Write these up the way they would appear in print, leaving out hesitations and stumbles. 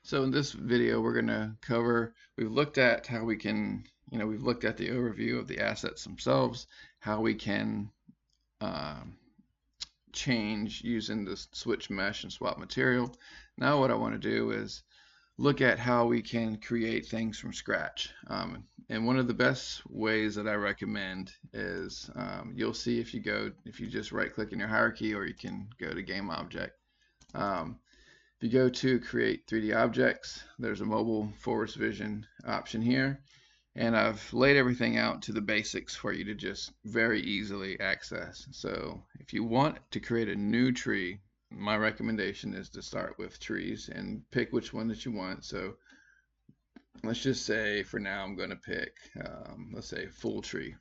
So in this video, we're going to cover, we've looked at how we can, we've looked at the overview of the assets themselves, how we can change using the switch mesh and swap material. Now what I want to do is look at how we can create things from scratch. And one of the best ways that I recommend is you'll see if you just right click in your hierarchy, or you can go to game object. If you go to create 3D objects, there's a mobile ForestVision option here, and I've laid everything out to the basics for you to just very easily access. So if you want to create a new tree, my recommendation is to start with trees and pick which one that you want. So let's just say for now I'm going to pick, let's say, full tree.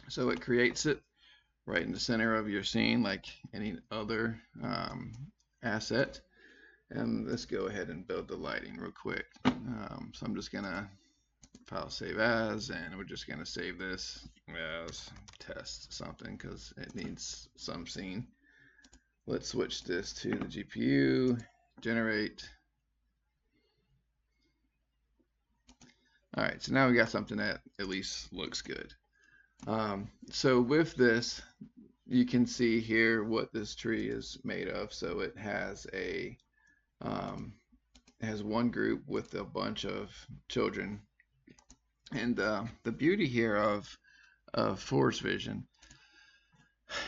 So it creates it right in the center of your scene like any other asset. And let's go ahead and build the lighting real quick. So I'm just gonna file save as, and we're just gonna save this as test something because it needs some scene. Let's switch this to the GPU, generate. All right, so now we got something that at least looks good. So with this, you can see here what this tree is made of. So it has one group with a bunch of children, and the beauty here of ForestVision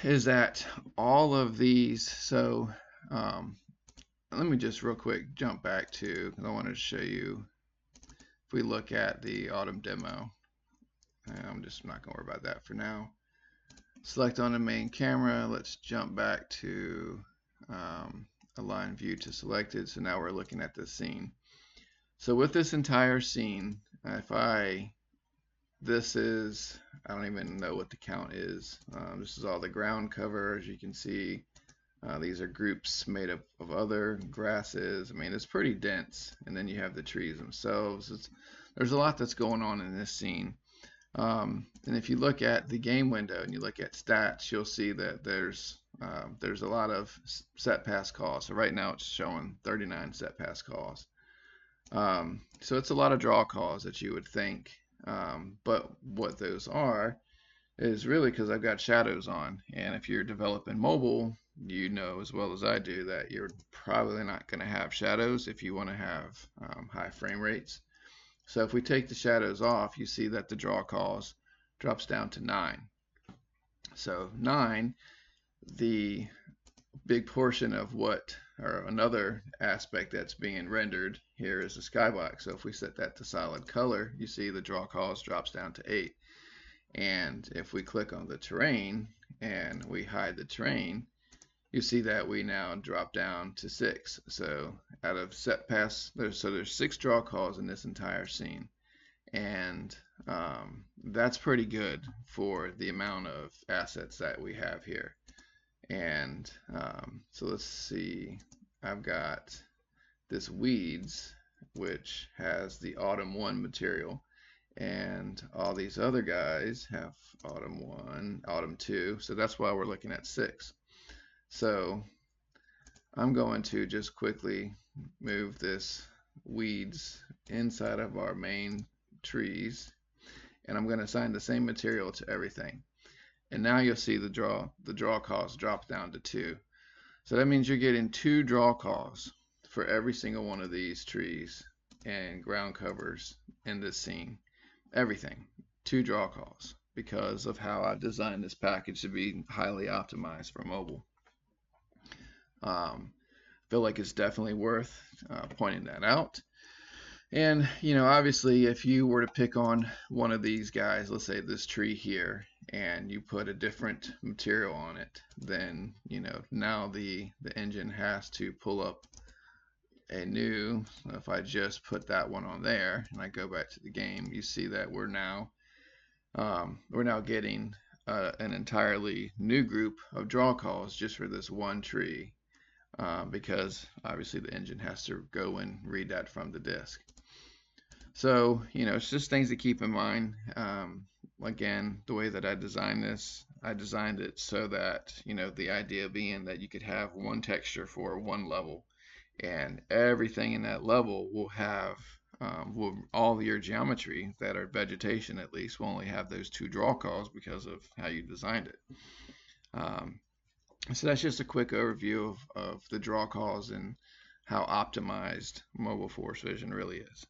is that all of these, so let me just real quick jump back to, because I wanted to show you, if we look at the autumn demo, I'm just not going to worry about that for now. Select on the main camera, let's jump back to align view to selected. So now we're looking at this scene. So with this entire scene, this is, I don't even know what the count is. This is all the ground cover. As you can see, these are groups made up of other grasses. I mean, it's pretty dense. And then you have the trees themselves. There's a lot that's going on in this scene. And if you look at the game window and you look at stats, you'll see that there's a lot of set pass calls. So right now it's showing 39 set pass calls. So it's a lot of draw calls that you would think. But what those are is really because I've got shadows on. And if you're developing mobile, you know as well as I do that you're probably not going to have shadows if you want to have high frame rates. So if we take the shadows off, you see that the draw calls drops down to 9. So 9, the big portion of what, or another aspect that's being rendered here is the skybox. So if we set that to solid color, you see the draw calls drops down to 8. And if we click on the terrain and we hide the terrain, you see that we now drop down to 6. So out of set pass, there's 6 draw calls in this entire scene, and that's pretty good for the amount of assets that we have here. And so let's see, I've got this weeds, which has the autumn 1 material, and all these other guys have autumn 1, autumn 2, so that's why we're looking at 6. So I'm going to just quickly move this weeds inside of our main trees, and I'm going to assign the same material to everything. And now you'll see the draw calls drop down to 2. So that means you're getting 2 draw calls for every single one of these trees and ground covers in this scene. Everything, 2 draw calls, because of how I designed this package to be highly optimized for mobile. Feel like it's definitely worth pointing that out. And obviously, if you were to pick on one of these guys, let's say this tree here, and you put a different material on it, then now the engine has to pull up a new. If I just put that one on there and I go back to the game, you see that we're now getting an entirely new group of draw calls just for this one tree. Because obviously the engine has to go and read that from the disk. So it's just things to keep in mind. Again, the way that I designed this, I designed it so that the idea being that you could have one texture for one level, and everything in that level will have all your geometry that are vegetation, at least, will only have those two draw calls because of how you designed it. So that's just a quick overview of the draw calls and how optimized mobile ForestVision really is.